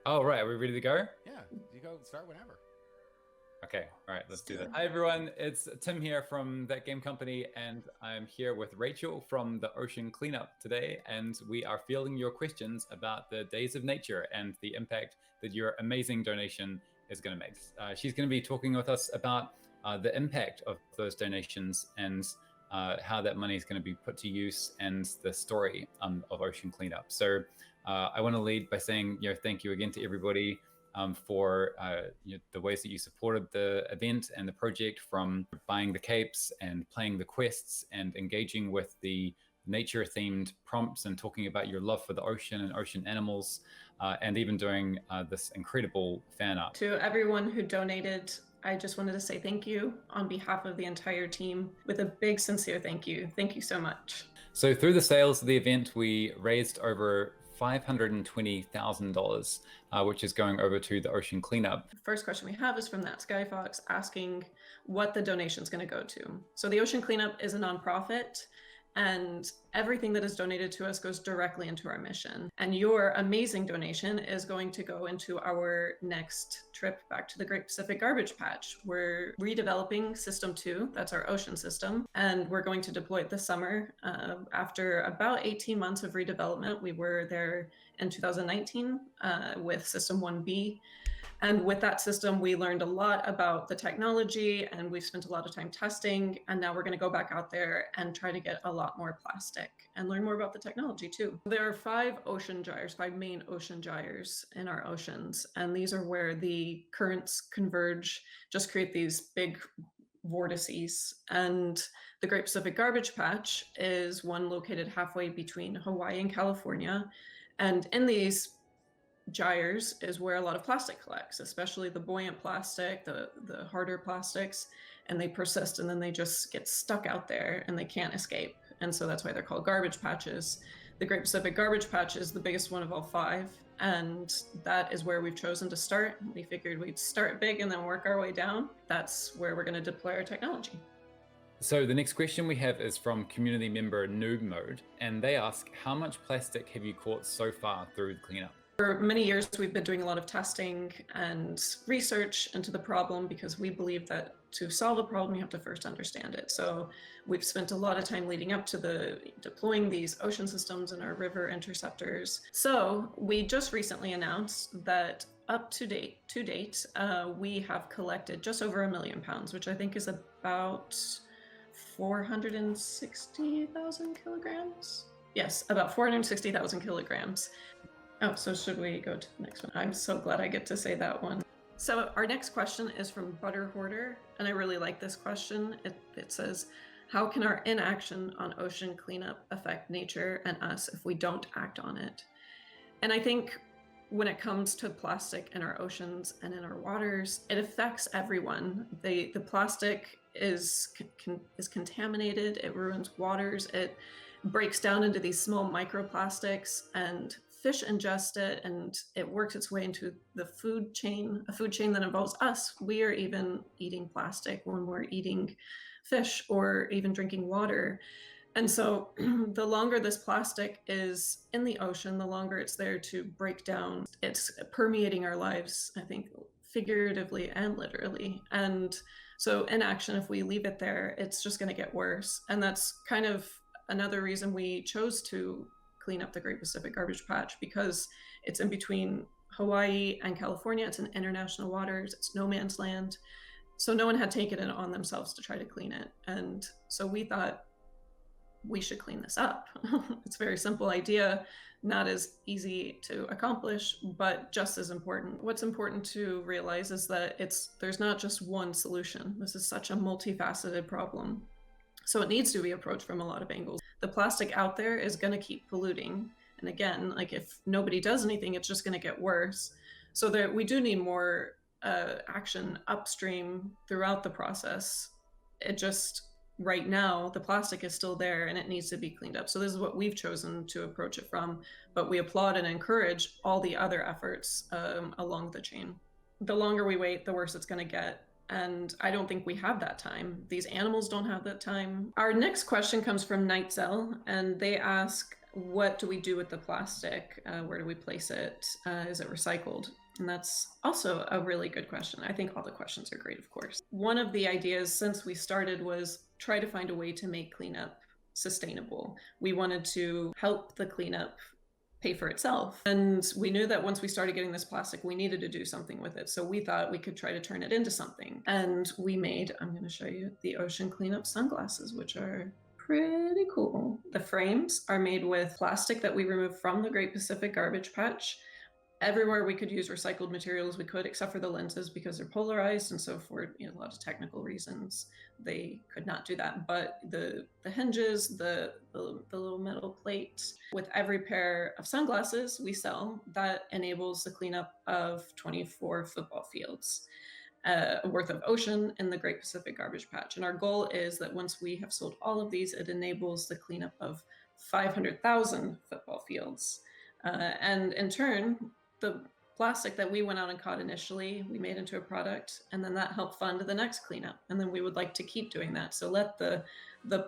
Oh, right. Are we ready to go? Yeah, you go start whenever. Okay. All right. Let's do that. Hi, everyone. It's Tim here from That Game Company, and I'm here with Rachel from the Ocean Cleanup today, and we are fielding your questions about the days of nature and the impact that your amazing donation is going to make. She's going to be talking with us about the impact of those donations and how that money is going to be put to use and the story of Ocean Cleanup. So I want to lead by saying, thank you again to everybody for the ways that you supported the event and the project, from buying the capes and playing the quests and engaging with the nature-themed prompts and talking about your love for the ocean and ocean animals, and even doing this incredible fan art. To everyone who donated, I just wanted to say thank you on behalf of the entire team with a big, sincere thank you. Thank you so much. So through the sales of the event, we raised over $520,000, which is going over to the Ocean Cleanup. The first question we have is from That Sky Fox, asking what the donation is going to go to. So the Ocean Cleanup is a nonprofit, and everything that is donated to us goes directly into our mission. And your amazing donation is going to go into our next trip back to the Great Pacific Garbage Patch. We're redeveloping System 2, that's our ocean system, and we're going to deploy it this summer. After about 18 months of redevelopment, we were there in 2019 with System 1B. And with that system, we learned a lot about the technology, and we've spent a lot of time testing. And now we're going to go back out there and try to get a lot more plastic and learn more about the technology too. There are 5 ocean gyres, 5 main ocean gyres in our oceans. And these are where the currents converge, just create these big vortices. And the Great Pacific Garbage Patch is one located halfway between Hawaii and California. And in these gyres is where a lot of plastic collects, especially the buoyant plastic, the harder plastics, and they persist, and then they just get stuck out there and they can't escape. And so that's why they're called garbage patches. The Great Pacific Garbage Patch is the biggest one of all 5, and that is where we've chosen to start. We figured we'd start big and then work our way down. That's where we're going to deploy our technology. So the next question we have is from community member Noob Mode, and they ask, how much plastic have you caught so far through the cleanup? For many years, we've been doing a lot of testing and research into the problem, because we believe that to solve a problem, you have to first understand it. So we've spent a lot of time leading up to deploying these ocean systems and our river interceptors. So we just recently announced that up to date, we have collected just over 1 million pounds, which I think is about 460,000 kilograms. Yes, about 460,000 kilograms. Oh, so should we go to the next one? I'm so glad I get to say that one. So our next question is from Butter Hoarder, and I really like this question. It says, how can our inaction on ocean cleanup affect nature and us if we don't act on it? And I think when it comes to plastic in our oceans and in our waters, it affects everyone. The plastic is contaminated, it ruins waters, it breaks down into these small microplastics, and fish ingest it, and it works its way into the food chain, a food chain that involves us. We are even eating plastic when we're eating fish or even drinking water. And so the longer this plastic is in the ocean, the longer it's there to break down. It's permeating our lives, I think, figuratively and literally. And so inaction, if we leave it there, it's just going to get worse. And that's kind of another reason we chose to clean up the Great Pacific Garbage Patch, because it's in between Hawaii and California. It's in international waters. It's no man's land. So no one had taken it on themselves to try to clean it. And so we thought we should clean this up. It's a very simple idea, not as easy to accomplish, but just as important. What's important to realize is that there's not just one solution. This is such a multifaceted problem. So it needs to be approached from a lot of angles. The plastic out there is going to keep polluting. And again, like, if nobody does anything, it's just going to get worse. So we do need more action upstream throughout the process. Right now, the plastic is still there and it needs to be cleaned up. So this is what we've chosen to approach it from, but we applaud and encourage all the other efforts along the chain. The longer we wait, the worse it's going to get. And I don't think we have that time. These animals don't have that time. Our next question comes from Nightzel, and they ask, what do we do with the plastic? Where do we place it? Is it recycled? And that's also a really good question. I think all the questions are great, of course. One of the ideas since we started was try to find a way to make cleanup sustainable. We wanted to help the cleanup pay for itself. And we knew that once we started getting this plastic, we needed to do something with it. So we thought we could try to turn it into something. And we made, I'm going to show you, the Ocean Cleanup sunglasses, which are pretty cool. The frames are made with plastic that we removed from the Great Pacific Garbage Patch. Everywhere we could use recycled materials, we could, except for the lenses because they're polarized. And so for a lot of technical reasons, they could not do that. But the hinges, the little metal plate with every pair of sunglasses we sell, that enables the cleanup of 24 football fields worth of ocean in the Great Pacific Garbage Patch. And our goal is that once we have sold all of these, it enables the cleanup of 500,000 football fields. And in turn, the plastic that we went out and caught initially, we made into a product, and then that helped fund the next cleanup. And then we would like to keep doing that. So let the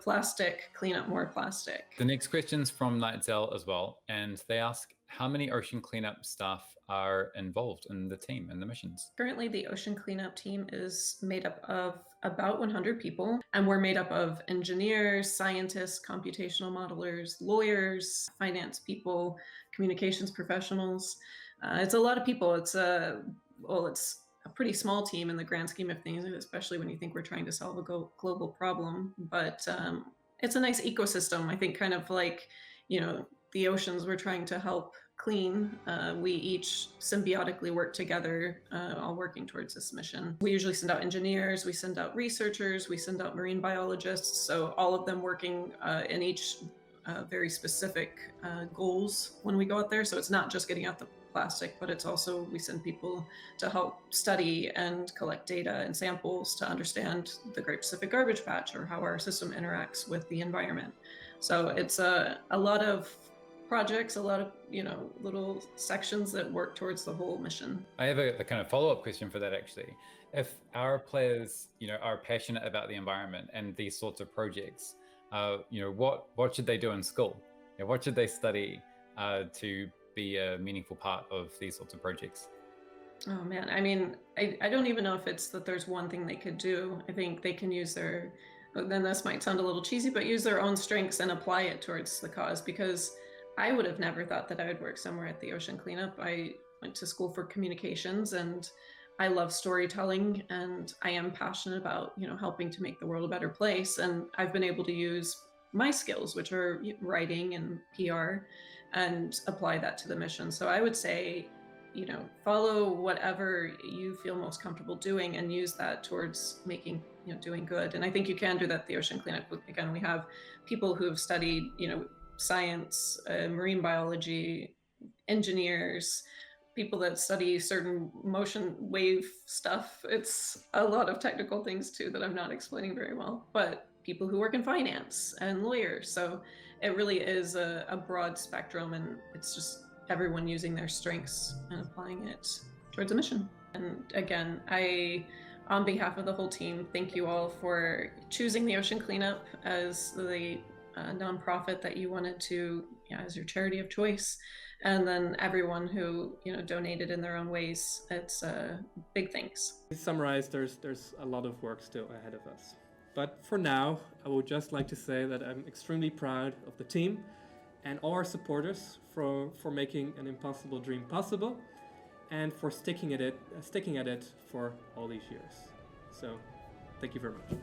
plastic clean up more plastic. The next question's from Nightzel as well, and they ask how many ocean cleanup staff are involved in the team and the missions? Currently, the Ocean Cleanup team is made up of about 100 people, and we're made up of engineers, scientists, computational modelers, lawyers, finance people, communications professionals. It's a lot of people. It's a pretty small team in the grand scheme of things, especially when you think we're trying to solve a global problem. But it's a nice ecosystem. I think kind of like, the oceans we're trying to help clean. We each symbiotically work together, all working towards this mission. We usually send out engineers, we send out researchers, we send out marine biologists. So all of them working in each very specific goals when we go out there. So it's not just getting out the plastic, but it's also, we send people to help study and collect data and samples to understand the Great Pacific Garbage Patch or how our system interacts with the environment. So it's a lot of projects, a lot of little sections that work towards the whole mission. I have a kind of follow-up question for that, actually. If our players are passionate about the environment and these sorts of projects, what should they do in school? What should they study to be a meaningful part of these sorts of projects? Oh man, I mean, I don't even know if it's that there's one thing they could do. I think they can use their, then this might sound a little cheesy, but use their own strengths and apply it towards the cause, because I would have never thought that I would work somewhere at the Ocean Cleanup. I went to school for communications, and I love storytelling, and I am passionate about, helping to make the world a better place. And I've been able to use my skills, which are writing and PR, and apply that to the mission. So I would say, follow whatever you feel most comfortable doing and use that towards making, doing good. And I think you can do that at the Ocean Cleanup. Again, we have people who have studied, science, marine biology, engineers, people that study certain motion wave stuff. It's a lot of technical things too that I'm not explaining very well, but people who work in finance and lawyers. So it really is a broad spectrum, and it's just everyone using their strengths and applying it towards a mission. And again, on behalf of the whole team, thank you all for choosing the Ocean Cleanup as the nonprofit that you wanted to, as your charity of choice. And then everyone who, donated in their own ways. It's big thanks. To summarize, there's a lot of work still ahead of us. But for now, I would just like to say that I'm extremely proud of the team and all our supporters for making an impossible dream possible, and for sticking at it for all these years. So thank you very much.